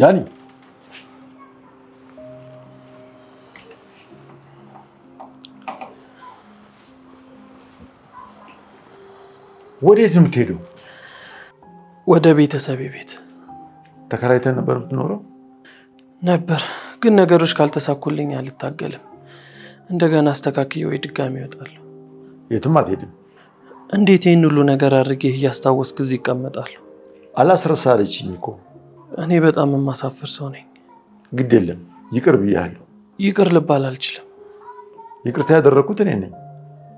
ዳኒ ወዴት ነው የምትሄደው? ወደ ቤተሰቤ ቤት። ተከራይተህ ነበር የምትኖረው? ነበር፣ ግን ነገሮች ካልተሳኩልኝ አልታገልም። እንደገና አስተካክዬ ወይ ድጋሚ እወጣለሁ። የትም አትሄድም። እንዴት ይሄን ሁሉ ነገር አድርጌ እያስታወስክ እዚህ እቀመጣለሁ? አላስረሳለችኝ እኮ። እኔ በጣም የማሳፍር ሰው ነኝ። ግድ የለም ይቅር ብያለሁ። ይቅር ልባል አልችልም። ይቅርታ ያደረኩት እኔ ነኝ።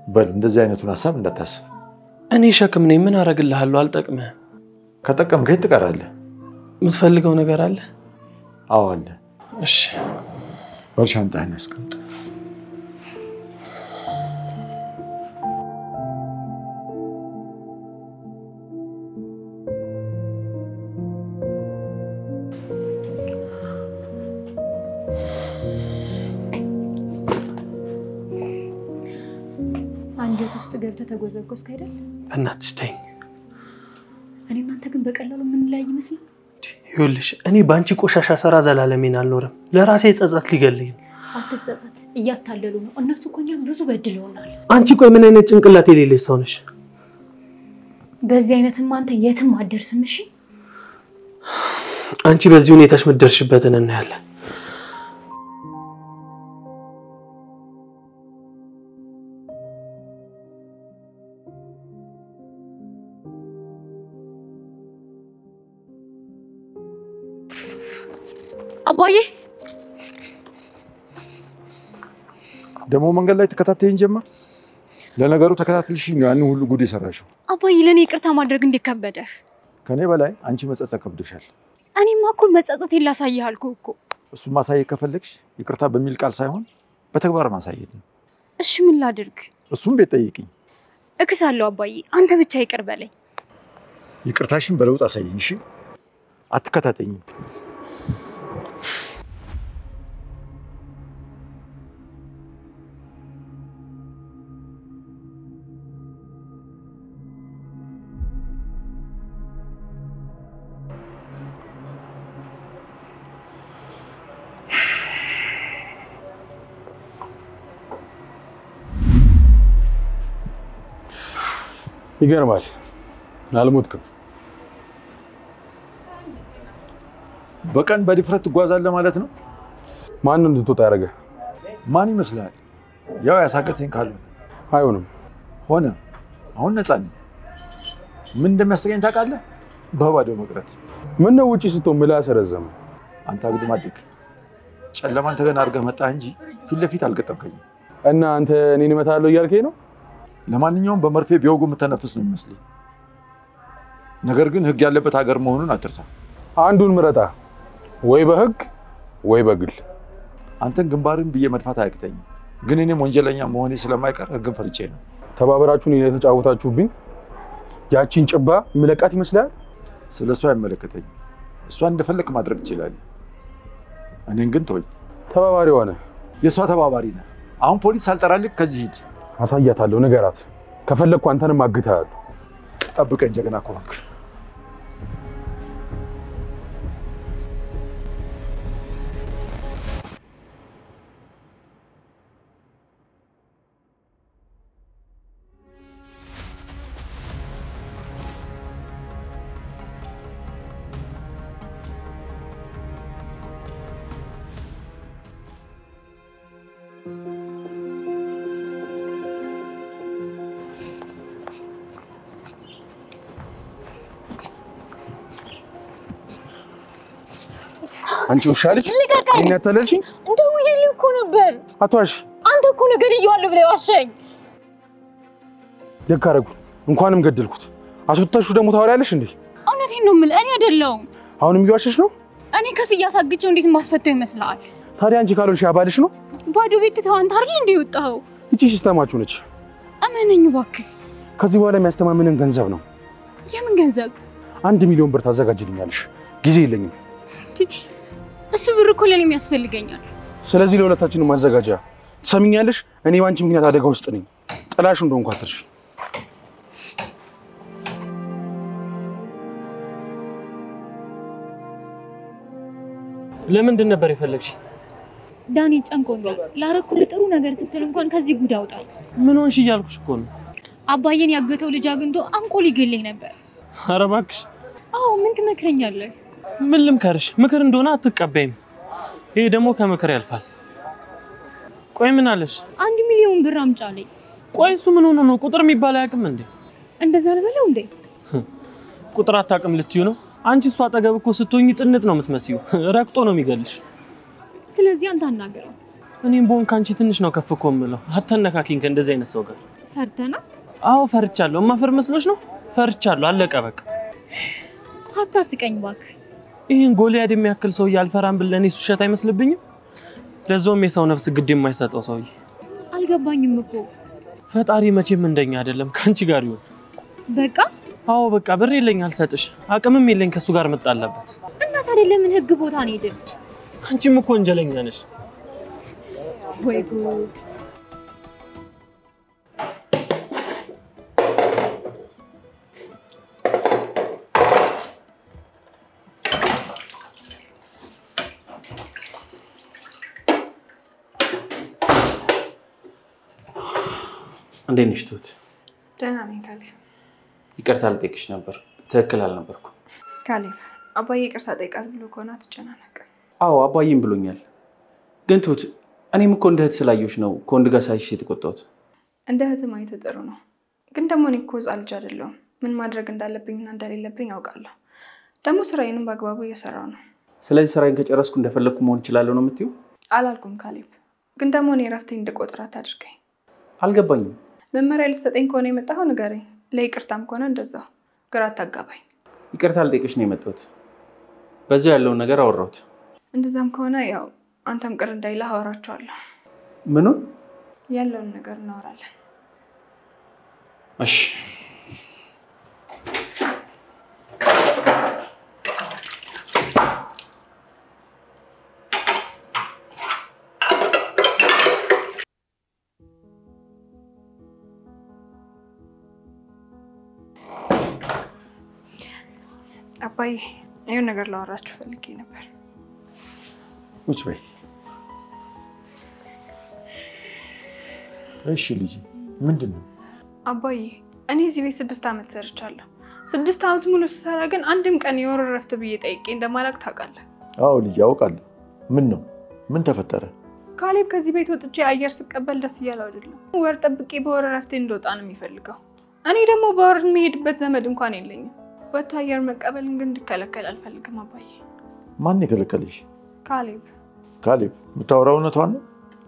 በል እንደዚህ አይነቱን ሐሳብ እንዳታስብ። እኔ ሸክም ነኝ። ምን አረግልሃለሁ? አልጠቅምህም። ከጠቀምከኝ ትቀራለህ። የምትፈልገው ነገር አለ? አዎ አለ። እሺ በል ሻንጣህን አስቀምጥ። አንጀት ውስጥ ገብተህ ተጎዘጎዝክ አይደል? እናትሽ ተይኝ። እኔ እናንተ ግን በቀላሉ ምን ላይ ይመስላል? ይኸውልሽ እኔ ባንቺ ቆሻሻ ሰራ ዘላለሜን አልኖርም። ለራሴ ጸጸት ሊገለኝ ነው። አትጸጸት፣ እያታለሉ ነው። እነሱ እኮ እኛን ብዙ በድለውናል። አንቺ ቆይ ምን አይነት ጭንቅላት የሌለሽ ሰው ነሽ? በዚህ አይነትም አንተ የትም አትደርስም። እሺ አንቺ በዚህ ሁኔታሽ ምትደርሽበትን እናያለን። አባዬ ደሞ መንገድ ላይ ተከታተይኝ ጀመር። ለነገሩ ተከታትልሽኝ ነው ያን ሁሉ ጉድ የሰራሽው። አባዬ ለኔ ይቅርታ ማድረግ እንደከበደህ ከኔ በላይ አንቺ መጸጸት ከብዶሻል። እኔማ እኮ መጸጸት ይላሳይህ አልኩህ እኮ። እሱ ማሳየት ከፈለግሽ ይቅርታ በሚል ቃል ሳይሆን በተግባር ማሳየት ነው። እሺ ምን ላድርግ? እሱም ቤት ጠይቂኝ። እክሳለሁ አባዬ፣ አንተ ብቻ ይቅር በለኝ። ይቅርታሽን በለውጥ አሳይኝ። እሺ አትከታተይኝ። ይገርማል። አልሞትክም። በቀን በድፍረት ትጓዛለህ ማለት ነው? ማን እንድትወጣ ያደረገ? ማን ይመስላል? ያው ያሳቀተኝ ካልሆነ አይሆንም። ሆነ። አሁን ነፃ ነኝ። ምን እንደሚያስገኝ ታውቃለህ? በባዶ መቅረት። ምን ነው ውጪ ስትሆን ምላስ ረዘመ? አንተ አግድም አደግ። ጨለማን ተገና አድርገህ መጣህ እንጂ ፊት ለፊት አልገጠምከኝም። እና አንተ እኔን እመታለሁ እያልከኝ ነው? ለማንኛውም በመርፌ ቢወጉ የምተነፍስ ነው የሚመስለኝ። ነገር ግን ህግ ያለበት ሀገር መሆኑን አትርሳ። አንዱን ምረጣ፣ ወይ በህግ ወይ በግል። አንተን ግንባርን ብዬ መድፋት አያቅተኝም፣ ግን እኔም ወንጀለኛ መሆኔ ስለማይቀር ህግን ፈርቼ ነው። ተባብራችሁን የተጫወታችሁብኝ። ያቺን ጭባ ምለቃት ይመስላል። ስለሷ አይመለከተኝም። እሷን እንደፈለክ ማድረግ ይችላል። እኔን ግን ተወኝ። ተባባሪ ሆነ። የሷ ተባባሪ ነህ። አሁን ፖሊስ ሳልጠራልክ ከዚህ ሂድ። አሳያታለሁ፣ ንገራት። ከፈለኩ አንተንም አግታለሁ። ጠብቀኝ ጀግና ከሆንክ። አንቺ ውሻልሽ እኔ አታለልሽኝ? እንደውዬልህ እኮ ነበር። አቷሽ አንተ እኮ ነገር ይያለው ብለህ ዋሸኝ። ልክ አደረጉ። እንኳንም ገደልኩት። አስወጣሹ ደግሞ ታወሪያለሽ እንዴ? እውነቴን ነው የምልህ፣ እኔ አይደለሁም። አሁንም እየዋሸሽ ነው? እኔ ከፍያ ሳግቼው እንዴት ማስፈተው ይመስልሃል? ታዲያ አንቺ ካልሆንሽ ያባልሽ ነው? ባዶ ቤት ተው አንተ አይደል እንዴ ወጣው? እቺ ሲስተማችሁ ነች። እመነኝ እባክህ። ከዚህ በኋላ የሚያስተማምንን ገንዘብ ነው። የምን ገንዘብ? 1 ሚሊዮን ብር ታዘጋጅልኛለሽ። ጊዜ የለኝም። እሱ ብር እኮ ለኔ የሚያስፈልገኛል። ስለዚህ ለሁለታችንም ማዘጋጃ ትሰሚኛለሽ? እኔ ባንቺ ምክንያት አደጋ ውስጥ ነኝ። ጥላሽ እንደሆንኩ አትርሽ። ለምንድን ነበር የፈለግሽ? ዳኒ ጨንቆኛል። ላረኩልህ ጥሩ ነገር ስትል እንኳን ከዚህ ጉድ አውጣኝ። ምን ሆንሽ እያልኩሽ እኮ ነው። አባዬን ያገተው ልጅ አግኝቶ አንቆ ሊገለኝ ነበር። ኧረ እባክሽ። አዎ ምን ትመክረኛለህ? ምን ልምከርሽ? ምክር እንደሆነ አትቀበይም። ይሄ ደግሞ ከምክር ያልፋል። ቆይ ምን አለሽ? 1 ሚሊዮን ብር አምጫለኝ። ቆይ እሱ ምን ሆኖ ነው? ቁጥር የሚባል አያውቅም እንዴ? እንደዛ ልበለው እንዴ? ቁጥር አታውቅም ልትዩ ነው? አንቺ እሱ አጠገብ እኮ ስትሆኚ ጥንት ነው የምትመስዩ። ረቅጦ ነው የሚገልሽ። ስለዚህ አንተ አናገረው። እኔም ቦን ካንቺ ትንሽ ነው ከፍ እኮ የምለው። አትነካኪኝ ከእንደዚህ አይነት ሰው ጋር። ፈርተና? አዎ ፈርቻለሁ። እማፈር መስሎሽ ነው? ፈርቻለሁ። አለቀ በቃ። አታስቀኝ እባክህ። ይሄን ጎልያድ የሚያክል ሰው ያልፈራም ብለኔ ሱሸት አይመስልብኝም? ለዛውም የሰው ነፍስ ግድ የማይሰጠው ሰውዬ። አልገባኝም እኮ። ፈጣሪ መቼም እንደኛ አይደለም፣ ካንቺ ጋር ይሁን። በቃ አዎ በቃ። ብር የለኝ አልሰጥሽ፣ አቅምም የለኝ ከሱ ጋር መጣላበት። እናት አይደለም ምን ህግ ቦታ ነው ሄደሽ? አንቺም እኮ ወንጀለኛ ነሽ። ወይ ጉድ! እንዴት ነሽ ትሁት? ደህና ነኝ ካሌብ። ይቅርታ ልጠይቅሽ ነበር፣ ትክክል አልነበርኩም። ካሌብ አባዬ ይቅርታ ጠይቃት ብሎ ከሆነ አትጨናነቅ። አዎ አባዬም ብሎኛል። ግን ትሁት እኔም እኮ እንደ እህት ስላየሁሽ ነው ከወንድ ጋር ሳይሽ የተቆጣሁት። እንደ እህት ማየት ጥሩ ነው፣ ግን ደግሞ እኔ እኮ ሕፃን ልጅ አይደለሁም። ምን ማድረግ እንዳለብኝና እንደሌለብኝ አውቃለሁ። ደግሞ ስራዬንም በአግባቡ እየሰራሁ ነው። ስለዚህ ስራዬን ከጨረስኩ እንደፈለግኩ መሆን እችላለሁ ነው የምትይው? አላልኩም ካሌብ፣ ግን ደግሞ እኔ እረፍቴን እንድቆጥር አታድርገኝ። አልገባኝም። መመሪያ ልትሰጠኝ ከሆነ የመጣኸው ንገረኝ። ለይቅርታም ከሆነ እንደዛው፣ ግራ አታጋባኝ። ይቅርታ ልጠይቅሽ ነው የመጣሁት። በዚያው ያለውን ነገር አወራሁት። እንደዛም ከሆነ ያው አንተም ቅር እንዳይልህ አወራቸዋለሁ። ምኑን? ያለውን ነገር እናወራለን። እሺ አባዬ ይሄን ነገር ላወራችሁ ፈልጌ ነበር። ቁጭ በይ። እሺ ልጅ ምንድን ነው? አባዬ እኔ እዚህ ቤት 6 ዓመት ሰርቻለሁ። 6 ዓመት ሙሉ ስሰራ ግን አንድም ቀን የወር እረፍት ብዬ ጠይቄ እንደማላውቅ ታውቃለህ? አዎ ልጅ አውቃለሁ። ምን ነው? ምን ተፈጠረ? ካሌብ ከዚህ ቤት ወጥቼ አየር ስቀበል ደስ እያለው አይደለም። ወር ጠብቄ በወር እረፍቴ እንደወጣ ነው የሚፈልገው። እኔ ደግሞ በወር የሚሄድበት ዘመድ እንኳን የለኝም። ወጥቶ አየር መቀበልን ግን እንድከለከል አልፈልግም አባዬ። ማን የከለከለሽ? ካሌብ። ካሌብ የምታወራው እውነቷን ነው?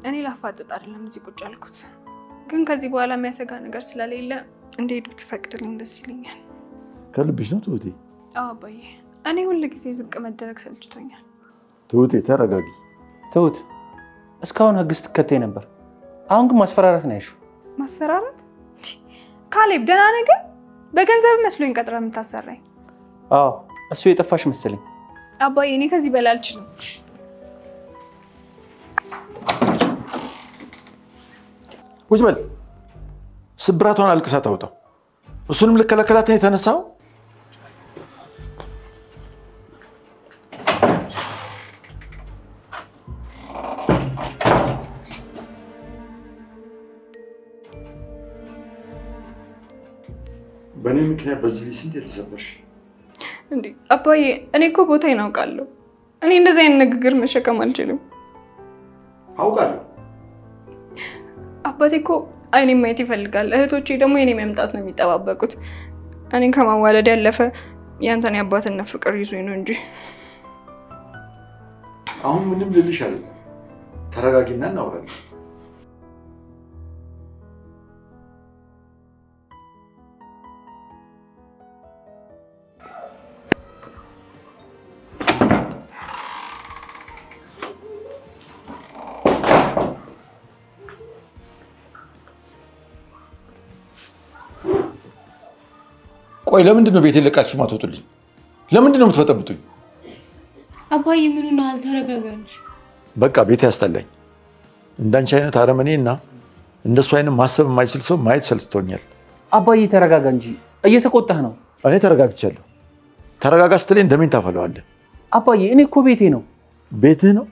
እኔ ላፋጥጥ አይደለም እዚህ ቁጭ ያልኩት፣ ግን ከዚህ በኋላ የሚያሰጋ ነገር ስለሌለ እንደሄድ ብትፈቅድልኝ ደስ ይለኛል። ከልብሽ ነው ትሁቴ? አዎ አባዬ፣ እኔ ሁሉ ጊዜ ዝቅ መደረግ ሰልችቶኛል። ትሁቴ ተረጋጊ። ትሁት እስካሁን ህግ ስትከተይ ነበር፣ አሁን ግን ማስፈራራት ነው ያልሽው። ማስፈራራት? ካሌብ ደህና ነገር በገንዘብ መስሎኝ ቀጥራ የምታሰራኝ። አዎ እሱ የጠፋሽ መሰለኝ። አባዬ እኔ ከዚህ በላይ አልችልም። ቁጭ በል። ስብራቷን አልቅሳ ታውጣው። እሱንም ልከለከላት ነው የተነሳው? በእኔ ምክንያት በዚህ ላይ ስንት የተሰበርሽ? እንዴ አባዬ እኔ እኮ ቦታዬን አውቃለሁ። እኔ እንደዚህ አይነት ንግግር መሸከም አልችልም። አውቃለሁ። አባቴ እኮ አይኔን ማየት ይፈልጋል። እህቶቼ ደግሞ የኔ መምጣት ነው የሚጠባበቁት። እኔን ከማዋለድ ያለፈ ያንተን የአባትነት ፍቅር ይዞኝ ነው እንጂ። አሁን ምንም ልልሽ አይደለም። ተረጋጊና እናውራለን። ቆይ ለምንድን ነው ቤት የለቃችሁ ማትወጡልኝ? ለምንድን ነው የምትበጠብጡኝ? አባዬ ምን ነው? አልተረጋጋሽ? በቃ ቤት ያስጠላኝ። እንዳንቺ አይነት አረመኔና እንደሱ አይነት ማሰብ የማይችል ሰው ማየት ሰልችቶኛል። አባዬ ተረጋጋ እንጂ እየተቆጣህ ነው። እኔ ተረጋግቻለሁ። ተረጋጋ ስትለኝ እንደምን ታፈለዋለህ? አባዬ እኔ እኮ ቤቴ ነው። ቤትህ ነው?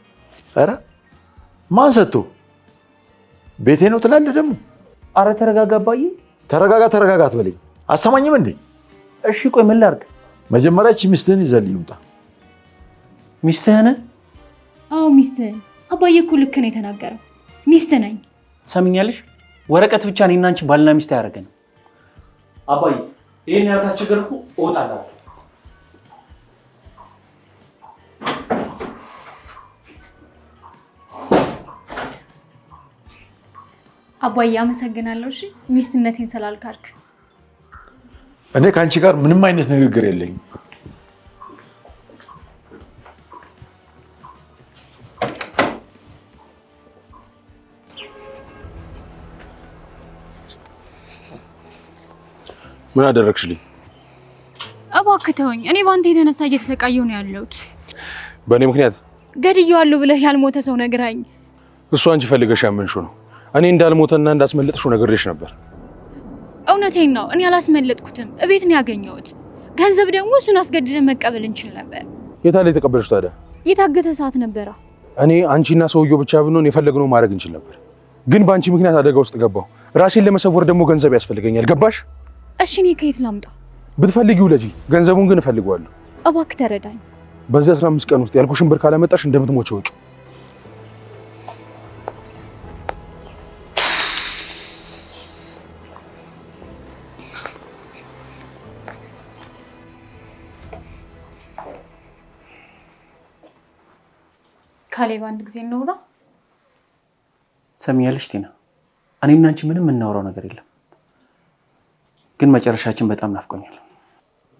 ኧረ ማን ሰጥቶ? ቤቴ ነው ትላለህ ደግሞ? አረ ተረጋጋ አባዬ። ተረጋጋ አትበለኝ። አሰማኝም እንዴ? እሺ ቆይ ምን ላድርግ? መጀመሪያ እቺ ሚስትህን ይዘህልኝ ውጣ። ሚስትህን? አዎ ሚስትህን። አባዬ እኮ ልክ ነው የተናገረው። ሚስት ነኝ። ሰምኛለሽ? ወረቀት ብቻ እኔና አንቺ ባልና ሚስት ያደርገን። አባዬ ይሄን ያልክ አስቸገርኩ እወጣለሁ። አባዬ አመሰግናለሁ። እሺ ሚስትነቴን ስላልካድክ። እኔ ከአንቺ ጋር ምንም አይነት ንግግር የለኝም። ምን አደረግሽልኝ? እባክህ ተወኝ። እኔ ባንተ የተነሳ እየተሰቃየሁ ነው ያለሁት። በእኔ ምክንያት ገድዬዋለሁ ብለህ ያልሞተ ሰው ነግራኝ። እሱ አንቺ ፈልገሽ ያመንሽው ነው። እኔ እንዳልሞተና እንዳስመለጥሽው ነግሬሽ ነበር። እውነቴን ነው። እኔ አላስመለጥኩትም። እቤት ነው ያገኘሁት። ገንዘብ ደግሞ እሱን አስገድደን መቀበል እንችል ነበር። የታለ የተቀበልሽ ታዲያ? የታገተ ሰዓት ነበረ። እኔ አንቺና ሰውየው ብቻ ብንሆን የፈለግነው ማድረግ እንችል ነበር። ግን በአንቺ ምክንያት አደጋ ውስጥ ገባሁ። ራሴን ለመሰወር ደግሞ ገንዘብ ያስፈልገኛል። ገባሽ? እሺ እኔ ከየት ላምጣ? ብትፈልጊው ለጂ፣ ገንዘቡን ግን እፈልገዋለሁ። እባክህ ተረዳኝ። በዚህ 15 ቀን ውስጥ ያልኩሽን ብር ካላመጣሽ እንደምትሞቺ ወቂ። ካሌብ አንድ ጊዜ እንውራ። ሰምኛለሽ ቲና? እኔና አንቺ ምንም የምናወራው ነገር የለም። ግን መጨረሻችን በጣም ናፍቆኛል።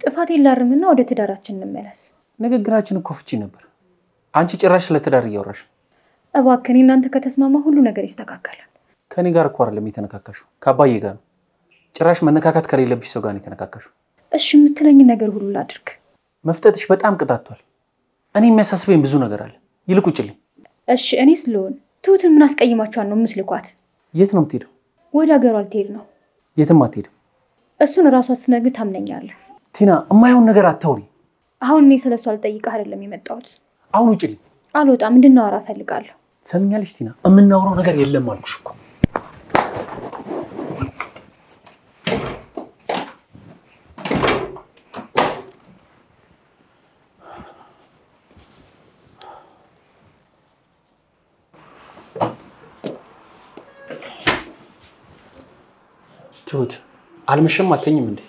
ጥፋቴን ላርምና ወደ ትዳራችን እንመለስ። ንግግራችን እኮ ፍቺ ነበር። አንቺ ጭራሽ ለትዳር እያወራሽ። እባክህ እናንተ ከተስማማ ሁሉ ነገር ይስተካከላል። ከኔ ጋር እኮ አይደለም የተነካካሽው፣ ከአባዬ ጋር ነው። ጭራሽ መነካካት ከሌለብሽ ሰው ጋር ነው የተነካካሽው። እሺ የምትለኝ ነገር ሁሉ ላድርግ። መፍጠጥሽ በጣም ቅጣቷል። እኔ የሚያሳስበኝ ብዙ ነገር አለ። ይልቅ ውጭልኝ። እሺ እኔ ስለሆን ትሁትን ምን አስቀይማችኋል ነው የምትልኳት? የት ነው የምትሄደው? ወደ ሀገሯ ልትሄድ ነው። የትም አትሄድም። እሱን ራሷ ስትነግር ታምነኛለህ። ቲና የማይሆን ነገር አታውሪ። አሁን እኔ ስለሷ አልጠይቅህ አይደለም የመጣሁት። አሁን ውጭልኝ። አልወጣም። እንድናወራ እፈልጋለሁ። ሰምኛለሽ ቲና? የምናወራው ነገር የለም አልኩሽ እኮ። ትሁት አልመሸም? አተኝም እንዴ?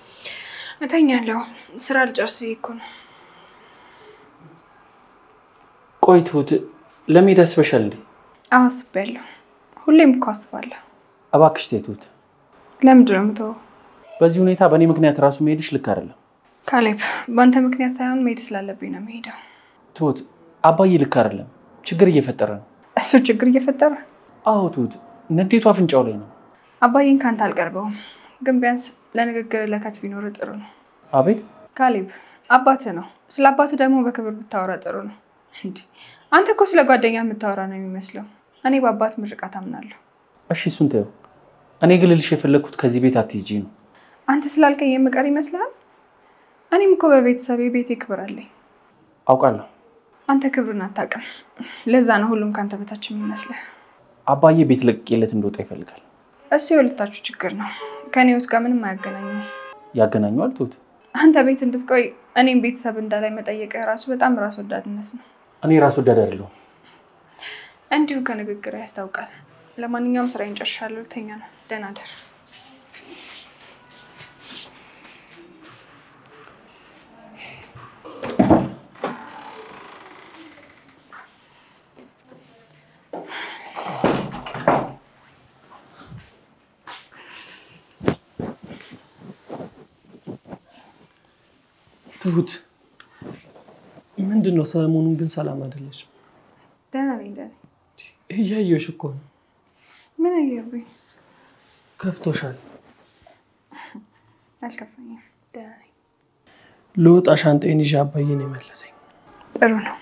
እተኛለሁ። ስራ ልጨርስ ብዬ እኮ ነው። ቆይ ትሁት ለመሄድ አስበሻል እንዴ? አዎ አስቤያለሁ። ሁሌም እኮ አስባለሁ። እባክሽ ተይ ትሁት። ለምንድን ነው የምተወው? በዚህ ሁኔታ በእኔ ምክንያት ራሱ መሄድሽ ልክ አይደለም። ካሌብ በአንተ ምክንያት ሳይሆን መሄድ ስላለብኝ ነው የምሄደው። ትሁት አባዬ ልክ አይደለም፣ ችግር እየፈጠረ ነው። እሱ ችግር እየፈጠረ? አዎ ትሁት፣ ንዴቱ አፍንጫው ላይ ነው። አባዬን ካንተ አልቀርበውም፣ ግን ቢያንስ ለንግግር ለከት ቢኖር ጥሩ ነው። አቤት ካሌብ አባትህ ነው። ስለ አባትህ ደግሞ በክብር ብታወራ ጥሩ ነው። እንዴ አንተ እኮ ስለ ጓደኛ የምታወራ ነው የሚመስለው። እኔ በአባት ምርቃት አምናለሁ። እሺ እሱን ተይው። እኔ ግን ልልሽ የፈለኩት ከዚህ ቤት አትሂጂ ነው። አንተ ስላልከኝ የምቀር ይመስልሃል? እኔም እኮ በቤተሰቤ ቤቴ ክብር አለኝ። አውቃለሁ። አንተ ክብርን አታውቅም። ለዛ ነው ሁሉም ካንተ በታች የሚመስልህ። አባዬ ቤት ለቅቄለት እንደወጣ ይፈልጋል። እሱ የሁለታችሁ ችግር ነው። ከኔ ውስጥ ጋር ምንም አያገናኘውም። ያገናኘዋል ትሁት። አንተ ቤት እንድትቆይ እኔም ቤተሰብ እንዳላይ መጠየቅህ ራሱ በጣም ራስ ወዳድነት ነው። እኔ ራስ ወዳድ አይደለሁም። እንዲሁ ከንግግር ያስታውቃል። ለማንኛውም ስራዬን ጨርሻለሁ። ልተኛ ነው። ደህና ደር። ትሁት ምንድነው? ሰሞኑን ግን ሰላም አይደለችም። ደህና ነኝ። ደህና እያየሁሽ እኮ ነው። ምን አየሁኝ? ከፍቶሻል? አልከፋኝም። ደህና ነኝ። ልወጣ ሻንጣዬን ይዤ አባዬን የመለሰኝ። ጥሩ ነው።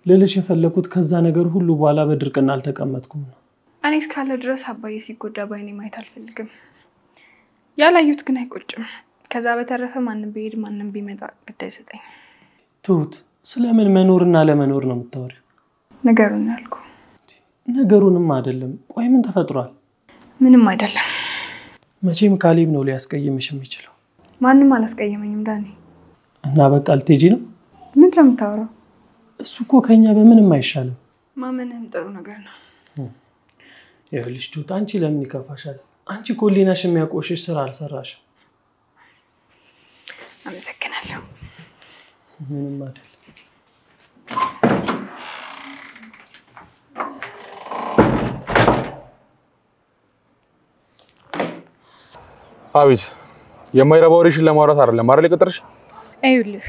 ልልሽ የፈለኩት ከዛ ነገር ሁሉ በኋላ በድርቅና አልተቀመጥኩም ነው። እኔ እስካለ ድረስ አባዬ ሲጎዳ ባይኔ ማየት አልፈልግም። ያላዩት ግን አይቆጭም። ከዛ በተረፈ ማንም ቢሄድ ማንም ቢመጣ ግድ አይሰጠኝ። ትሁት ስለምን መኖርና ለመኖር ነው የምታወሪው? ነገሩን ያልኩ ነገሩንም አይደለም ቆይ ምን ተፈጥሯል ምንም አይደለም መቼም ካሌብ ነው ሊያስቀይምሽ የሚችለው ማንንም አላስቀየመኝም ዳኒ እና በቃ ልትሄጂ ነው ምን እንደምታወራው እሱ እኮ ከኛ በምንም አይሻልም ማመንህም ጥሩ ነገር ነው ይኸውልሽ ቱት አንቺ ለምን ይከፋሻል አንቺ ኮሊናሽ የሚያቆሽሽ ስራ አልሰራሽም አመሰግናለሁ ምንም አይደል አቤት የማይረባ ወሬሽን ለማውራት አይደለም አይደል የቀጠርሽ አይውልህ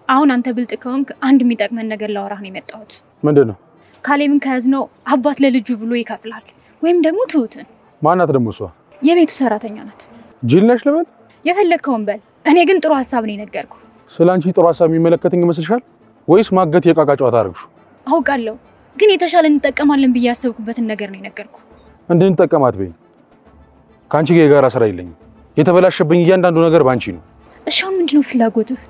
አሁን አንተ ብልጥ ከሆንክ አንድ የሚጠቅመን ነገር ላወራህ ነው የመጣሁት ምንድነው ካሌብን ከያዝነው አባት ለልጁ ብሎ ይከፍላል ወይም ደግሞ ትሁትን ማናት ደግሞ እሷ የቤቱ ሰራተኛ ናት ጅል ነሽ ልበል የፈለከውን በል እኔ ግን ጥሩ ሐሳብ ነው የነገርኩ ስላንቺ ጥሩ ሐሳብ የሚመለከተኝ ይመስልሻል ወይስ ማገት የቃቃ ጨዋታ አድርግሽ አውቃለሁ ግን የተሻለ እንጠቀማለን ብዬ ያሰብኩበትን ነገር ነው የነገርኩ እንድንጠቀማት በይ ካንቺ ጋር የጋራ ስራ የለኝም የተበላሸብኝ እያንዳንዱ ነገር ባንቺ ነው እሺ አሁን ምንድነው ፍላጎትህ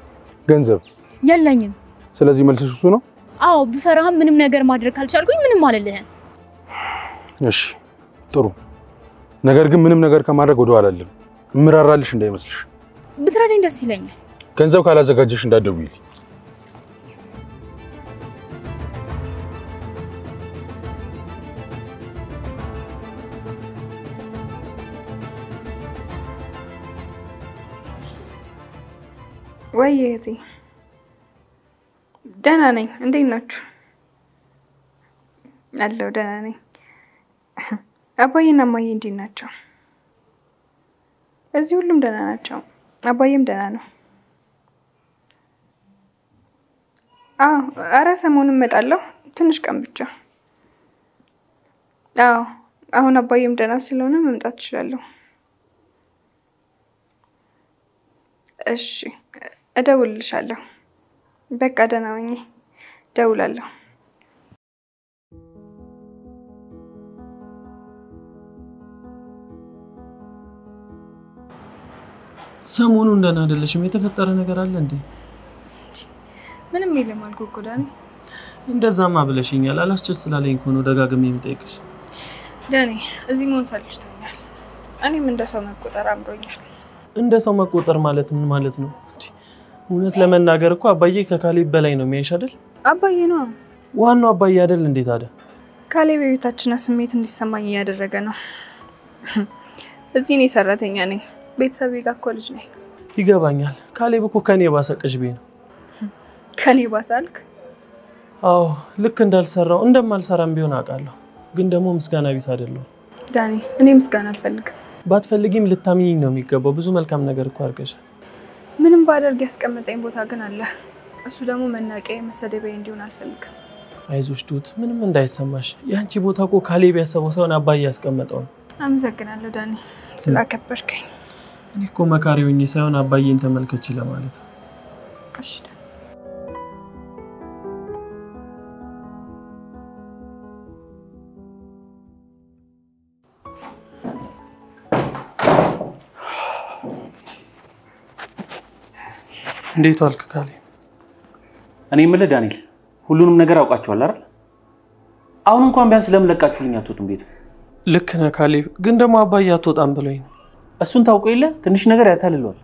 ገንዘብ የለኝም ስለዚህ መልስሽ እሱ ነው አዎ ብፈራህም ምንም ነገር ማድረግ ካልቻልኩኝ ምንም አልልህም እሺ ጥሩ ነገር ግን ምንም ነገር ከማድረግ ወደ ኋላ አይደለም እምራራልሽ እንዳይመስልሽ ብትረዳኝ ደስ ይለኛል ገንዘብ ካላዘጋጀሽ እንዳትደውይልኝ ወይ እህቴ ደህና ነኝ እንዴት ናችሁ አለው ደህና ነኝ አባዬና እማዬ እንዴት ናቸው እዚህ ሁሉም ደህና ናቸው አባዬም ደህና ነው አረ ሰሞኑን እመጣለሁ ትንሽ ቀን ብቻ አሁን አባዬም ደህና ስለሆነ መምጣት እችላለሁ እሺ እደውልልሻለሁ በቃ ደህና ሁኚ እደውላለሁ ሰሞኑን ደህና አይደለሽም የተፈጠረ ነገር አለ እንዴ ምንም የለም አልኩህ እኮ ዳኒ እንደዛማ ብለሽኛል አላስችል ስላለኝ እኮ ነው ደጋግሜ የምጠይቅሽ ዳኒ እዚህ መሆን ሰልችቶኛል እኔም እንደ ሰው መቆጠር አምሮኛል እንደ ሰው መቆጠር ማለት ምን ማለት ነው እውነት ለመናገር እኮ አባዬ ከካሌብ በላይ ነው የሚያይሽ አይደል አባዬ ነው ዋናው አባዬ አይደል እንዴት አይደል ካሌብ የቤታችን ስሜት እንዲሰማኝ ያደረገ ነው እዚህ እኔ ሰራተኛ ነኝ ቤተሰቤ ጋር እኮ ልጅ ነኝ ይገባኛል ካሌብ እኮ ከኔ ባሰቀሽ ቤ ነው ከኔ ባሳልክ አዎ ልክ እንዳልሰራው እንደማልሰራም ቢሆን አውቃለሁ ግን ደግሞ ምስጋና ቢስ አይደለም ዳኒ እኔ ምስጋና አልፈልግም ባትፈልጊም ልታምኚኝ ነው የሚገባው ብዙ መልካም ነገር እኮ አድርገሻል ምንም ባደርግ ያስቀመጠኝ ቦታ ግን አለ እሱ ደግሞ መናቂያ መሰደቢያ እንዲሆን አልፈልግም አይዞሽ ቱት ምንም እንዳይሰማሽ ያንቺ ቦታ እኮ ካሌብ ያሰበው ሰውን አባዬ ያስቀመጠው አመሰግናለሁ ዳኒ ስላከበርከኝ እኔ እኮ መካሪ ሆኜ ሳይሆን አባዬን ተመልከች ለማለት እሺ እንዴት ዋልክ ካሌብ እኔ የምልህ ዳንኤል ሁሉንም ነገር አውቃችኋል አይደል አሁን እንኳን ቢያንስ ለምን ለቃችሁልኝ አትወጡም ቤት ልክ ነህ ካሌብ ግን ደግሞ አባዬ አትወጣም ብሎኝ ነው እሱን ታውቀው የለ ትንሽ ነገር ያታልሏል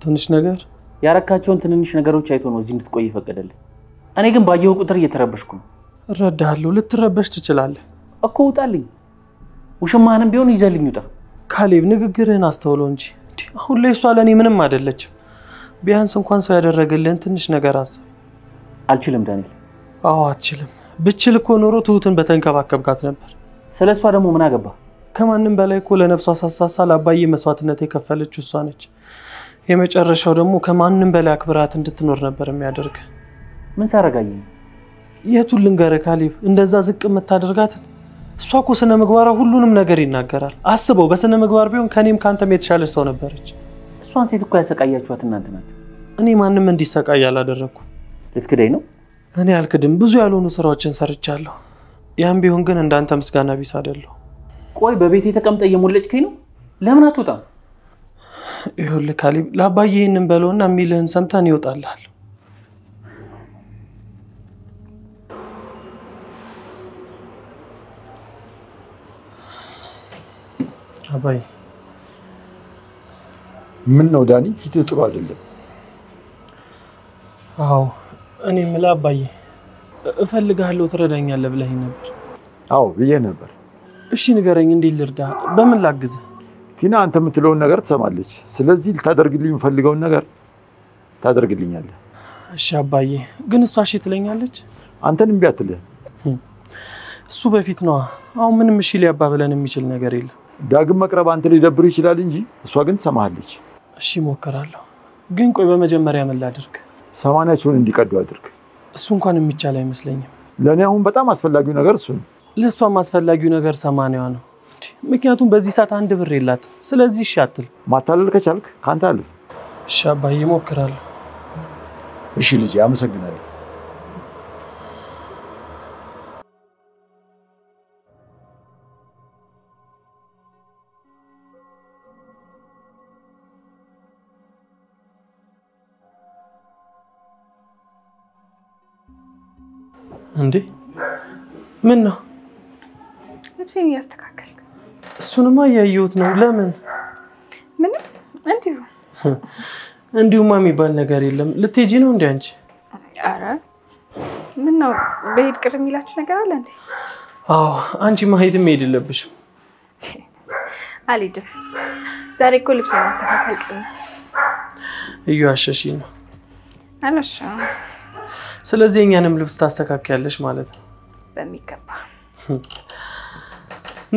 ትንሽ ነገር ያረካቸውን ትንንሽ ነገሮች አይቶ ነው እዚህ እንድትቆይ ይፈቀደልህ እኔ ግን ባየው ቁጥር እየተረበሽኩ ነው እረዳለሁ ልትረበሽ ትችላለህ እኮ ውጣልኝ ውሽማህንም ቢሆን ይዘልኝ ውጣ ካሌብ ንግግርህን አስተውሎ እንጂ አሁን ላይ እሷ ለኔ ምንም አይደለችም ቢያንስ እንኳን ሰው ያደረገልን ትንሽ ነገር አስብ አልችልም ዳንኤል አዎ አትችልም ብችል እኮ ኖሮ ትሁትን በተንከባከብካት ነበር ስለሷ ደግሞ ምን አገባ ከማንንም በላይ እኮ ለነፍሷ ሳሳሳ ለአባዬ መስዋዕትነት የከፈለችው እሷ ነች የመጨረሻው ደግሞ ከማንንም በላይ አክብራት እንድትኖር ነበር የሚያደርግ ምን ሳረጋኝ የቱን ልንገርህ ካሌብ እንደዛ ዝቅ የምታደርጋት እሷ እኮ ስነ ምግባሯ ሁሉንም ነገር ይናገራል አስበው በስነ ምግባር ቢሆን ከኔም ካንተም የተሻለች ሰው ነበረች እሷን ሴት እኮ ያሰቃያችኋት እናንተ ናችሁ እኔ ማንንም እንዲሰቃይ አላደረኩም ልትክደኝ ነው እኔ አልክድም ብዙ ያልሆኑ ስራዎችን ሰርቻለሁ ያም ቢሆን ግን እንዳንተ ምስጋና ቢስ አይደለም ቆይ በቤቴ ተቀምጠ እየሞለጭከኝ ነው ለምን አትወጣም ይኸውልህ ካሌብ ለአባዬ ይሄንን በለውና የሚልህን ሰምተን ይወጣልሃል አባዬ ምን ነው ዳኒ ፊት ጥሩ አይደለም አዎ እኔ ምላ አባዬ እፈልጋለሁ ትረዳኛለህ ብለኸኝ ነበር አዎ ብዬ ነበር እሺ ንገረኝ እንዴት ልርዳ በምን ላግዝ ቲና አንተ የምትለውን ነገር ትሰማለች ስለዚህ ልታደርግልኝ የምፈልገውን ነገር ታደርግልኛለህ እሺ አባዬ ግን እሷ እሺ ትለኛለች አንተን እምቢ አትልህ እሱ በፊት ነው አሁን ምንም እሺ ሊያባብለን የሚችል ነገር የለም ዳግም መቅረብ አንተ ሊደብር ይችላል እንጂ እሷ ግን ትሰማሃለች እሺ ሞከራለሁ ግን ቆይ በመጀመሪያ ምን ላድርግ ሰማንያቸውን እንዲቀዱ አድርግ እሱ እንኳን የሚቻል አይመስለኝም ለኔ አሁን በጣም አስፈላጊው ነገር እሱ ነው ለሷም አስፈላጊው ነገር 80 ነው ምክንያቱም በዚህ ሰዓት አንድ ብር የላት ስለዚህ እሺ አትል ማታለል ከቻልክ ካንተ አልፍ እሺ አባዬ ሞከራለሁ እሺ ልጅ አመሰግናለሁ እንዴ ምን ነው ልብሴን እያስተካከልክ እሱንማ እያየሁት ነው ለምን ምን እንዲሁማ የሚባል ነገር የለም ልትሄጂ ነው እንዴ አንቺ አረ ምን ነው በሄድ ቅር የሚላችሁ ነገር አለ እንዴ አዎ አንቺ ማሄድም ሄድልብሽም አልሄድም ዛሬ እኮ ልብሴን ማስተካከል ቀን እዩ አሸሺ ነው አለሽ ስለዚህ እኛንም ልብስ ታስተካክያለሽ ማለት ነው በሚገባ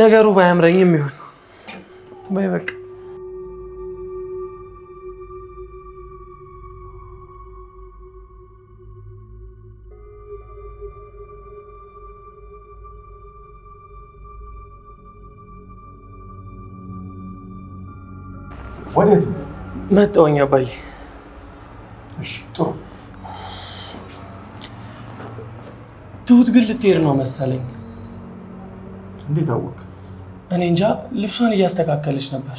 ነገሩ ባያምረኝም ይሁን ባይ በቃ ወዴት መጣሁኝ አባዬ እሺ ጥሩ ትሁት ግን ልትሄድ ነው መሰለኝ እንዴት አወቅ እኔ እንጃ ልብሷን እያስተካከለች ነበር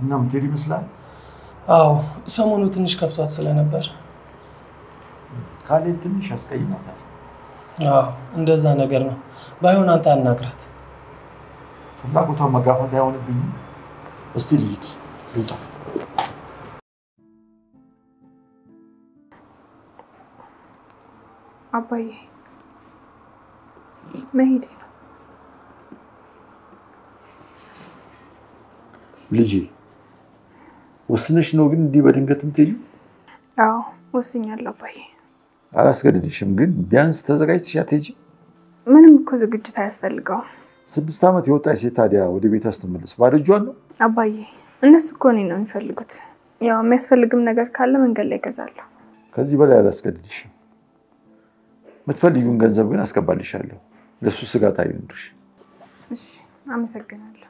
እና ምትሄድ ይመስላል አዎ ሰሞኑ ትንሽ ከፍቷት ስለነበር ካሌ ትንሽ ያስቀይማታል አዎ እንደዛ ነገር ነው ባይሆን አንተ አናግራት ፍላጎቷን መጋፋት አይሆንብኝ እስቲ ልሂድ ልውጣ አባዬ መሄድ ነው ልጅ ወስነሽ ነው ግን እንዲህ በድንገት የምትሄጂው አዎ ወስኛለሁ አባዬ አላስገድድሽም ግን ቢያንስ ተዘጋጅተሽ አትሄጂም ምንም እኮ ዝግጅት አያስፈልገውም 6 ዓመት የወጣች ሴት ታዲያ ወደ ቤቷ ስትመለስ ባዶ እጇን ነው አባዬ እነሱ እኮ እኔን ነው የሚፈልጉት ያው የሚያስፈልግም ነገር ካለ መንገድ ላይ እገዛለሁ ከዚህ በላይ አላስገድድሽም የምትፈልጊውን ገንዘብ ግን አስገባልሻለሁ ለሱ ስጋት አይኑርሽ እሺ አመሰግናለሁ